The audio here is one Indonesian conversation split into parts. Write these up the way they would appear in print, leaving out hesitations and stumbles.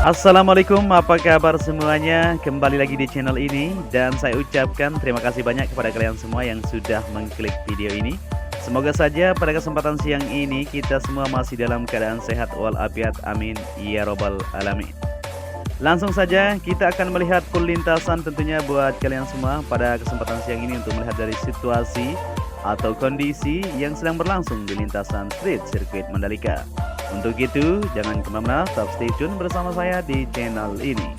Assalamualaikum, apa kabar semuanya? Kembali lagi di channel ini dan saya ucapkan terima kasih banyak kepada kalian semua yang sudah mengklik video ini. Semoga saja pada kesempatan siang ini kita semua masih dalam keadaan sehat walafiat, amin ya robbal alamin. Langsung saja kita akan melihat full lintasan tentunya buat kalian semua pada kesempatan siang ini untuk melihat dari situasi atau kondisi yang sedang berlangsung di lintasan street sirkuit Mandalika. Untuk itu, jangan kemana-mana, tetap stay tune bersama saya di channel ini.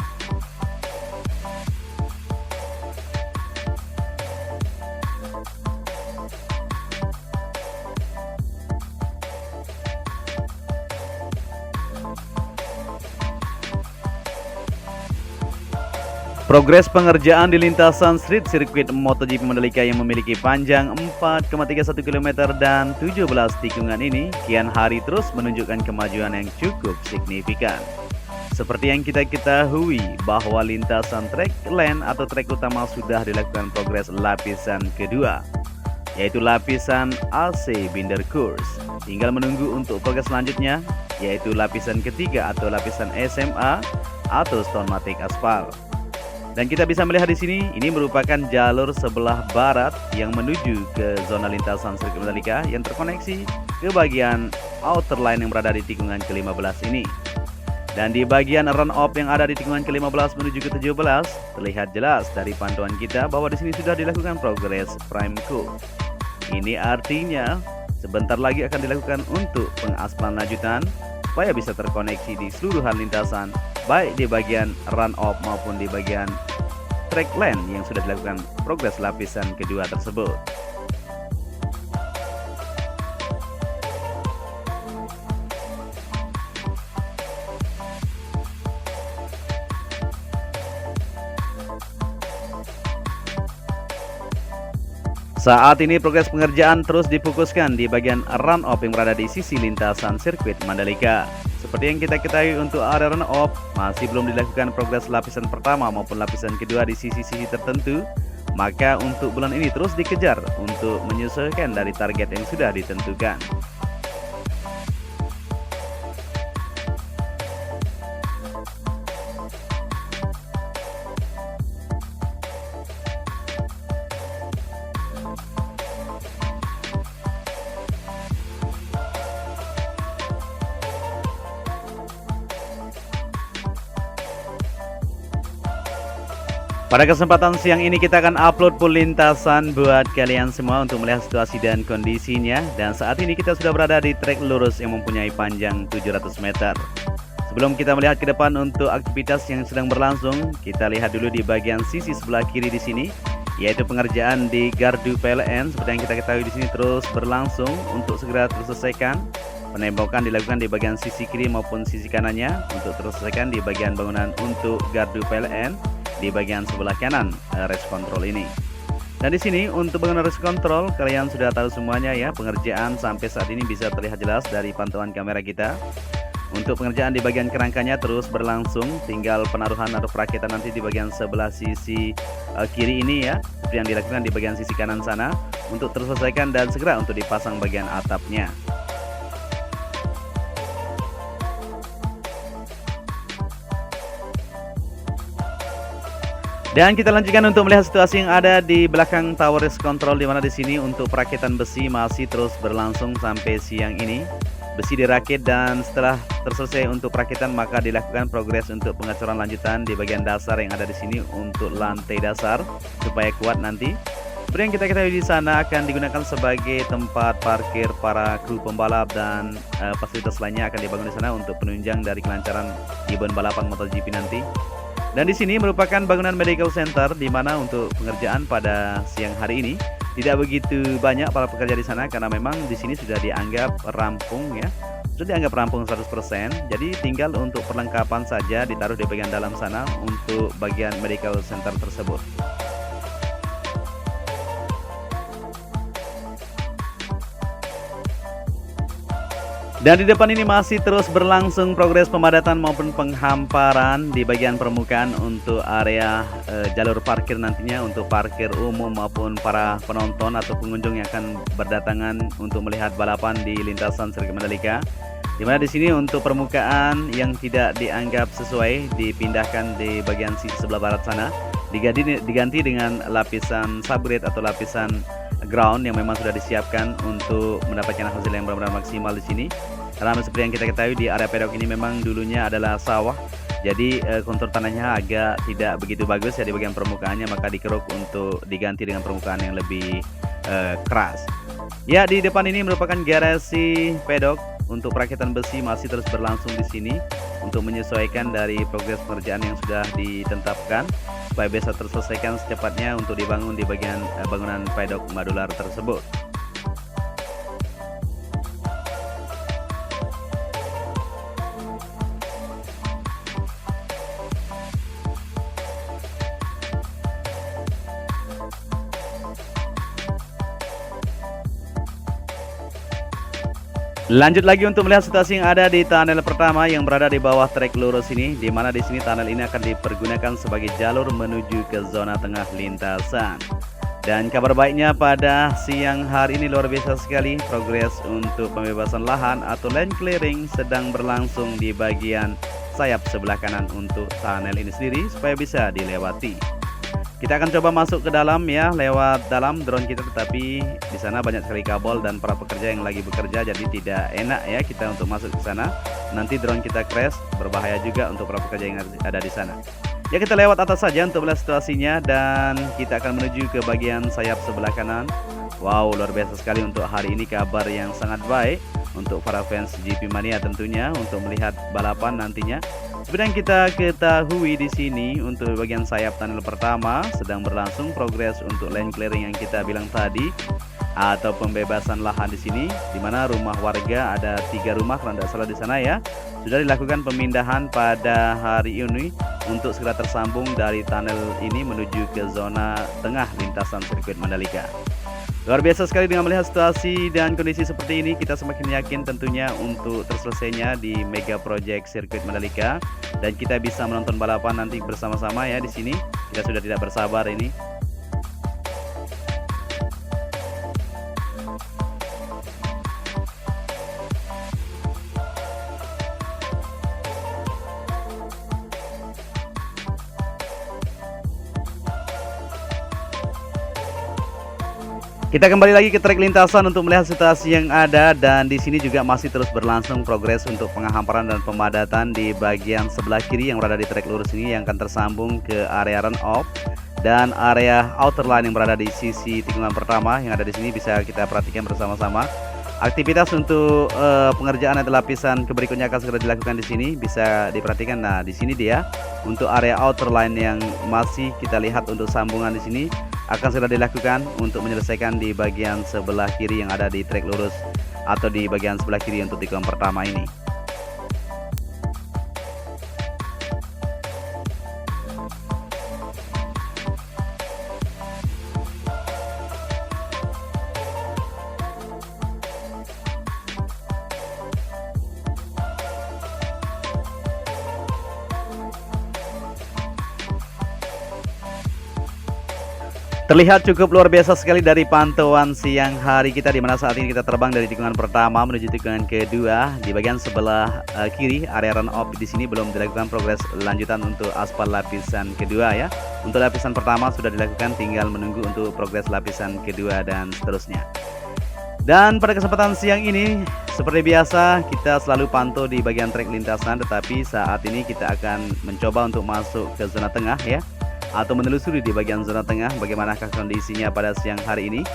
Progres pengerjaan di lintasan street sirkuit MotoGP Mandalika yang memiliki panjang 4,31 km dan 17 tikungan ini kian hari terus menunjukkan kemajuan yang cukup signifikan. Seperti yang kita ketahui bahwa lintasan trek lane atau trek utama sudah dilakukan progres lapisan kedua, yaitu lapisan AC Binder Course. Tinggal menunggu untuk progres selanjutnya, yaitu lapisan ketiga atau lapisan SMA atau Stonematic Aspal. Dan kita bisa melihat di sini, ini merupakan jalur sebelah barat yang menuju ke zona lintasan sirkuit Mandalika yang terkoneksi ke bagian outer line yang berada di tikungan ke-15 ini. Dan di bagian run off yang ada di tikungan ke-15 menuju ke-17, terlihat jelas dari pantauan kita bahwa di sini sudah dilakukan progres prime course. Ini artinya sebentar lagi akan dilakukan untuk pengaspalan lanjutan supaya bisa terkoneksi di seluruhan lintasan, baik di bagian run off maupun di bagian track lane yang sudah dilakukan progres lapisan kedua tersebut. Saat ini progres pengerjaan terus difokuskan di bagian run off yang berada di sisi lintasan sirkuit Mandalika. Seperti yang kita ketahui untuk area run off masih belum dilakukan progres lapisan pertama maupun lapisan kedua di sisi-sisi tertentu. Maka untuk bulan ini terus dikejar untuk menyesuaikan dari target yang sudah ditentukan. Pada kesempatan siang ini kita akan upload full lintasan buat kalian semua untuk melihat situasi dan kondisinya. Dan saat ini kita sudah berada di trek lurus yang mempunyai panjang 700 meter. Sebelum kita melihat ke depan untuk aktivitas yang sedang berlangsung, kita lihat dulu di bagian sisi sebelah kiri di sini, yaitu pengerjaan di gardu PLN. Seperti yang kita ketahui di sini terus berlangsung untuk segera terselesaikan. Penembakan dilakukan di bagian sisi kiri maupun sisi kanannya untuk terselesaikan di bagian bangunan untuk gardu PLN. Di bagian sebelah kanan race control ini. Dan di sini untuk bangunan race control kalian sudah tahu semuanya ya, pengerjaan sampai saat ini bisa terlihat jelas dari pantauan kamera kita. Untuk pengerjaan di bagian kerangkanya terus berlangsung, tinggal penaruhan atau perakitan nanti di bagian sebelah sisi kiri ini ya, seperti yang dilakukan di bagian sisi kanan sana untuk terselesaikan dan segera untuk dipasang bagian atapnya. Dan kita lanjutkan untuk melihat situasi yang ada di belakang tower race control, di mana di sini untuk perakitan besi masih terus berlangsung sampai siang ini. Besi dirakit dan setelah terselesai untuk perakitan maka dilakukan progres untuk pengecoran lanjutan di bagian dasar yang ada di sini untuk lantai dasar supaya kuat nanti. Seperti yang kita ketahui di sana akan digunakan sebagai tempat parkir para kru pembalap dan fasilitas lainnya akan dibangun di sana untuk penunjang dari kelancaran event balapan MotoGP nanti. Dan di sini merupakan bangunan medical center di mana untuk pengerjaan pada siang hari ini tidak begitu banyak para pekerja di sana karena memang di sini sudah dianggap rampung ya. Sudah dianggap rampung 100%. Jadi tinggal untuk perlengkapan saja ditaruh di bagian dalam sana untuk bagian medical center tersebut. Dan di depan ini masih terus berlangsung progres pemadatan maupun penghamparan di bagian permukaan untuk area jalur parkir nantinya untuk parkir umum maupun para penonton atau pengunjung yang akan berdatangan untuk melihat balapan di lintasan sirkuit Mandalika. Dimana di sini untuk permukaan yang tidak dianggap sesuai dipindahkan di bagian sisi sebelah barat sana, diganti dengan lapisan subgrade atau lapisan ground yang memang sudah disiapkan untuk mendapatkan hasil yang benar-benar maksimal di sini. Karena seperti yang kita ketahui di area pedok ini memang dulunya adalah sawah, jadi kontur tanahnya agak tidak begitu bagus ya di bagian permukaannya, maka dikeruk untuk diganti dengan permukaan yang lebih keras. Ya, di depan ini merupakan garasi pedok. Untuk perakitan besi masih terus berlangsung di sini untuk menyesuaikan dari progres pengerjaan yang sudah ditetapkan supaya bisa terselesaikan secepatnya untuk dibangun di bagian bangunan pedok modular tersebut. Lanjut lagi untuk melihat situasi yang ada di tunnel pertama yang berada di bawah trek lurus ini, di mana di sini tunnel ini akan dipergunakan sebagai jalur menuju ke zona tengah lintasan. Dan kabar baiknya pada siang hari ini luar biasa sekali, progres untuk pembebasan lahan atau land clearing sedang berlangsung di bagian sayap sebelah kanan untuk tunnel ini sendiri supaya bisa dilewati. Kita akan coba masuk ke dalam ya lewat dalam drone kita, tetapi di sana banyak sekali kabel dan para pekerja yang lagi bekerja, jadi tidak enak ya kita untuk masuk ke sana. Nanti drone kita crash, berbahaya juga untuk para pekerja yang ada di sana. Ya, kita lewat atas saja untuk melihat situasinya dan kita akan menuju ke bagian sayap sebelah kanan. Wow, luar biasa sekali untuk hari ini, kabar yang sangat baik untuk para fans GP Mania tentunya untuk melihat balapan nantinya. Seperti yang kita ketahui di sini untuk bagian sayap tunnel pertama sedang berlangsung progres untuk land clearing yang kita bilang tadi atau pembebasan lahan di sini, di mana rumah warga ada 3 rumah kalau tidak salah di sana ya, sudah dilakukan pemindahan pada hari ini untuk segera tersambung dari tunnel ini menuju ke zona tengah lintasan sirkuit Mandalika. Luar biasa sekali dengan melihat situasi dan kondisi seperti ini, kita semakin yakin tentunya untuk terselesainya di Mega Project Sirkuit Mandalika dan kita bisa menonton balapan nanti bersama-sama ya di sini. Kita sudah tidak bersabar ini. Kita kembali lagi ke trek lintasan untuk melihat situasi yang ada dan di sini juga masih terus berlangsung progres untuk penghamparan dan pemadatan di bagian sebelah kiri yang berada di trek lurus ini yang akan tersambung ke area run off dan area outer line yang berada di sisi tikungan pertama yang ada di sini. Bisa kita perhatikan bersama-sama. Aktivitas untuk pengerjaan atau lapisan berikutnya akan segera dilakukan di sini. Bisa diperhatikan. Nah, di sini dia untuk area outer line yang masih kita lihat untuk sambungan di sini akan segera dilakukan untuk menyelesaikan di bagian sebelah kiri yang ada di trek lurus atau di bagian sebelah kiri untuk tikungan pertama ini. Terlihat cukup luar biasa sekali dari pantauan siang hari kita, di mana saat ini kita terbang dari tikungan pertama menuju tikungan kedua. Di bagian sebelah kiri area run off di sini belum dilakukan progres lanjutan untuk aspal lapisan kedua ya. Untuk lapisan pertama sudah dilakukan, tinggal menunggu untuk progres lapisan kedua dan seterusnya. Dan pada kesempatan siang ini seperti biasa kita selalu pantau di bagian trek lintasan, tetapi saat ini kita akan mencoba untuk masuk ke zona tengah ya, atau menelusuri di bagian zona tengah bagaimanakah kondisinya pada siang hari ini.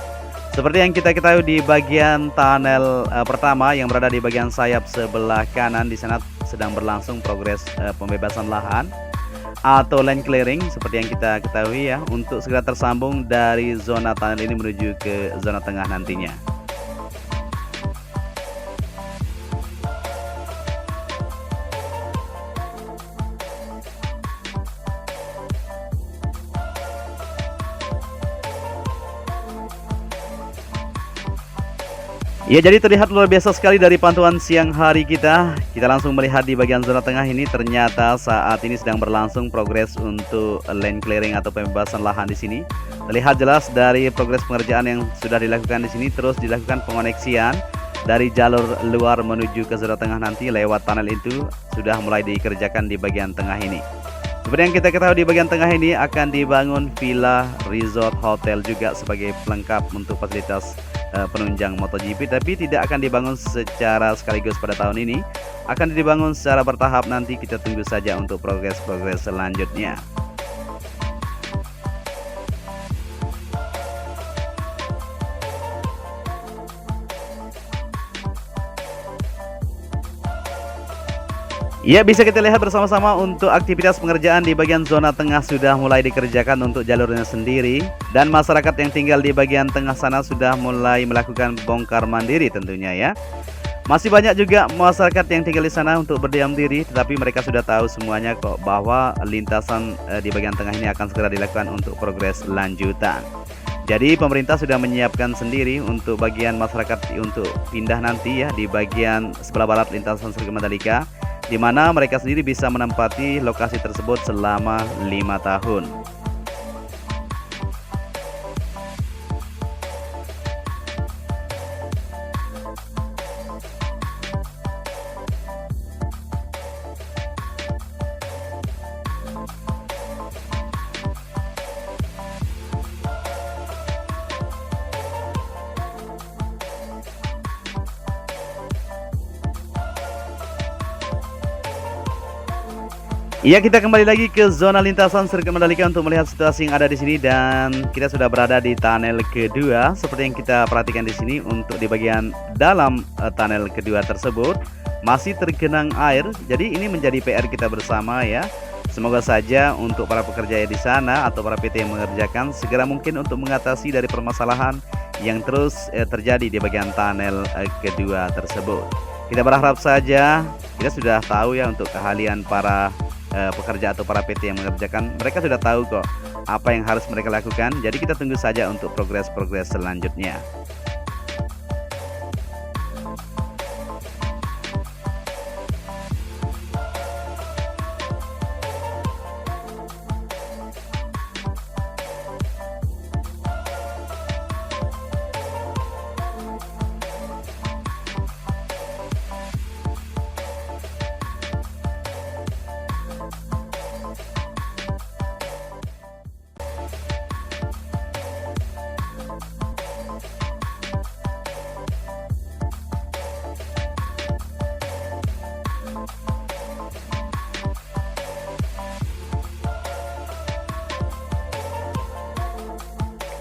Seperti yang kita ketahui di bagian tunnel pertama yang berada di bagian sayap sebelah kanan, di sana sedang berlangsung progres pembebasan lahan atau land clearing seperti yang kita ketahui ya, untuk segera tersambung dari zona tunnel ini menuju ke zona tengah nantinya. Ya, jadi terlihat luar biasa sekali dari pantauan siang hari kita. Kita langsung melihat di bagian zona tengah ini, ternyata saat ini sedang berlangsung progres untuk land clearing atau pembebasan lahan di sini. Terlihat jelas dari progres pengerjaan yang sudah dilakukan di sini, terus dilakukan pengoneksian dari jalur luar menuju ke zona tengah nanti lewat tunnel itu sudah mulai dikerjakan di bagian tengah ini. Seperti yang kita ketahui di bagian tengah ini akan dibangun villa, resort, hotel juga sebagai pelengkap untuk fasilitas penunjang MotoGP, tapi tidak akan dibangun secara sekaligus pada tahun ini, akan dibangun secara bertahap. Nanti kita tunggu saja untuk progres-progres selanjutnya. Ya, bisa kita lihat bersama-sama untuk aktivitas pengerjaan di bagian zona tengah sudah mulai dikerjakan untuk jalurnya sendiri. Dan masyarakat yang tinggal di bagian tengah sana sudah mulai melakukan bongkar mandiri tentunya ya. Masih banyak juga masyarakat yang tinggal di sana untuk berdiam diri, tetapi mereka sudah tahu semuanya kok bahwa lintasan di bagian tengah ini akan segera dilakukan untuk progres lanjutan. Jadi pemerintah sudah menyiapkan sendiri untuk bagian masyarakat untuk pindah nanti ya di bagian sebelah barat lintasan sirkuit Mandalika, di mana mereka sendiri bisa menempati lokasi tersebut selama 5 tahun. Iya, kita kembali lagi ke zona lintasan sirkuit Mandalika untuk melihat situasi yang ada di sini, dan kita sudah berada di tunnel kedua. Seperti yang kita perhatikan di sini untuk di bagian dalam tunnel kedua tersebut masih tergenang air. Jadi ini menjadi PR kita bersama ya. Semoga saja untuk para pekerja di sana atau para PT yang mengerjakan segera mungkin untuk mengatasi dari permasalahan yang terus terjadi di bagian tunnel kedua tersebut. Kita berharap saja, kita sudah tahu ya untuk keahlian para pekerja atau para PT yang mengerjakan, mereka sudah tahu kok apa yang harus mereka lakukan. Jadi kita tunggu saja untuk progres-progres selanjutnya.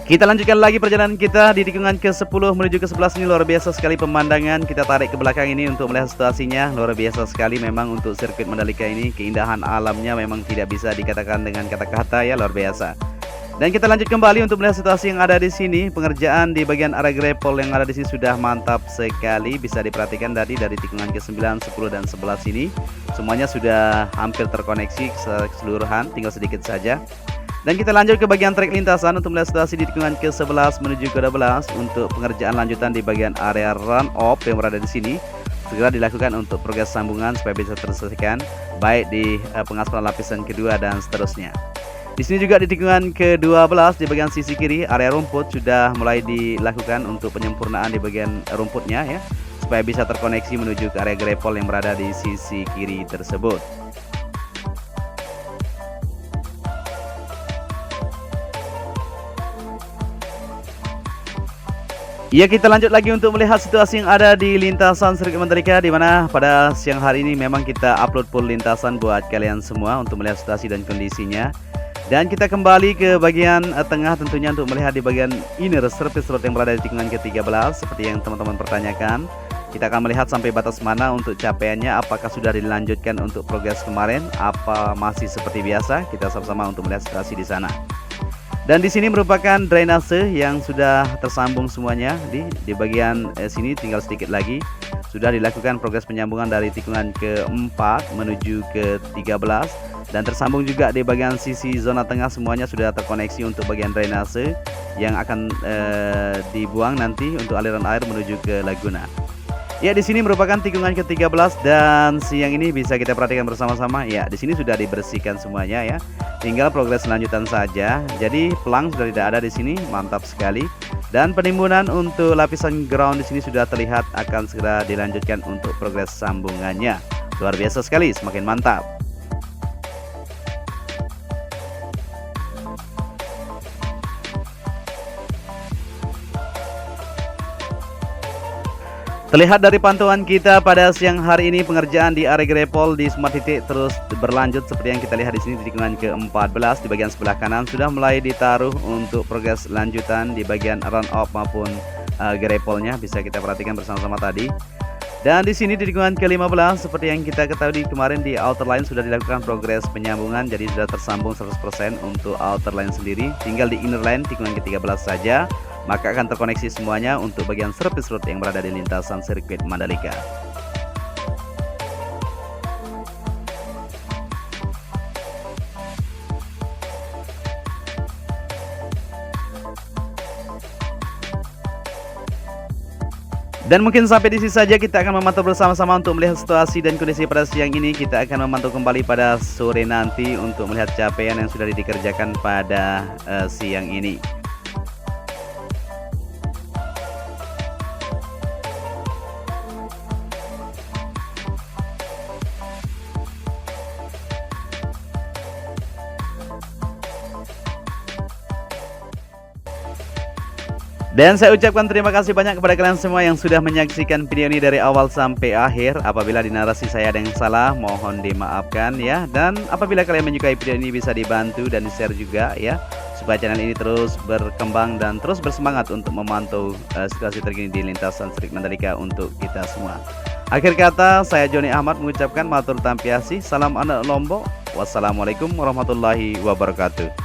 Kita lanjutkan lagi perjalanan kita di tikungan ke-10 menuju ke-11 ini. Luar biasa sekali pemandangan. Kita tarik ke belakang ini untuk melihat situasinya. Luar biasa sekali memang untuk sirkuit Mandalika ini. Keindahan alamnya memang tidak bisa dikatakan dengan kata-kata ya, luar biasa. Dan kita lanjut kembali untuk melihat situasi yang ada di sini. Pengerjaan di bagian area grepol yang ada di sini sudah mantap sekali. Bisa diperhatikan tadi dari tikungan ke-9, 10 dan 11 ini semuanya sudah hampir terkoneksi keseluruhan, tinggal sedikit saja. Dan kita lanjut ke bagian trek lintasan untuk melihat situasi di tikungan ke-11 menuju ke-12 untuk pengerjaan lanjutan di bagian area run off yang berada di sini. Segera dilakukan untuk progres sambungan supaya bisa terselesaikan baik di pengaspalan lapisan kedua dan seterusnya. Di sini juga di tikungan ke-12 di bagian sisi kiri area rumput sudah mulai dilakukan untuk penyempurnaan di bagian rumputnya ya, supaya bisa terkoneksi menuju ke area grepol yang berada di sisi kiri tersebut. Ya, kita lanjut lagi untuk melihat situasi yang ada di lintasan sirkuit Mandalika, di mana pada siang hari ini memang kita upload full lintasan buat kalian semua untuk melihat situasi dan kondisinya. Dan kita kembali ke bagian tengah tentunya untuk melihat di bagian inner surface road yang berada di tikungan ke-13 seperti yang teman-teman pertanyakan. Kita akan melihat sampai batas mana untuk capaiannya, apakah sudah dilanjutkan untuk progres kemarin, apa masih seperti biasa. Kita sama-sama untuk melihat situasi di sana. Dan di sini merupakan drainase yang sudah tersambung semuanya di bagian sini, tinggal sedikit lagi sudah dilakukan progres penyambungan dari tikungan ke-4 menuju ke-13 dan tersambung juga di bagian sisi zona tengah. Semuanya sudah terkoneksi untuk bagian drainase yang akan dibuang nanti untuk aliran air menuju ke Laguna. Ya, di sini merupakan tikungan ke-13 dan siang ini bisa kita perhatikan bersama-sama. Ya, di sini sudah dibersihkan semuanya ya. Tinggal progres lanjutan saja. Jadi pelang sudah tidak ada di sini, mantap sekali. Dan penimbunan untuk lapisan ground di sini sudah terlihat akan segera dilanjutkan untuk progres sambungannya. Luar biasa sekali, semakin mantap. Terlihat dari pantauan kita pada siang hari ini, pengerjaan di area grepol di semua titik terus berlanjut seperti yang kita lihat di sini. Di tikungan ke-14 di bagian sebelah kanan sudah mulai ditaruh untuk progres lanjutan di bagian run off maupun grepolnya, bisa kita perhatikan bersama-sama tadi. Dan di sini di tikungan ke-15 seperti yang kita ketahui kemarin di outer line sudah dilakukan progres penyambungan, jadi sudah tersambung 100% untuk outer line sendiri. Tinggal di inner line tikungan ke-13 saja, maka akan terkoneksi semuanya untuk bagian service road yang berada di lintasan sirkuit Mandalika. Dan mungkin sampai di sini saja kita akan memantau bersama-sama untuk melihat situasi dan kondisi pada siang ini. Kita akan memantau kembali pada sore nanti untuk melihat capaian yang sudah dikerjakan pada siang ini. Dan saya ucapkan terima kasih banyak kepada kalian semua yang sudah menyaksikan video ini dari awal sampai akhir. Apabila di narasi saya ada yang salah, mohon dimaafkan ya. Dan apabila kalian menyukai video ini, bisa dibantu dan di-share juga ya, supaya channel ini terus berkembang dan terus bersemangat untuk memantau situasi terkini di lintasan sirkuit Mandalika untuk kita semua. Akhir kata, saya Joni Ahmad mengucapkan matur tampiasi, salam anak Lombok. Wassalamualaikum warahmatullahi wabarakatuh.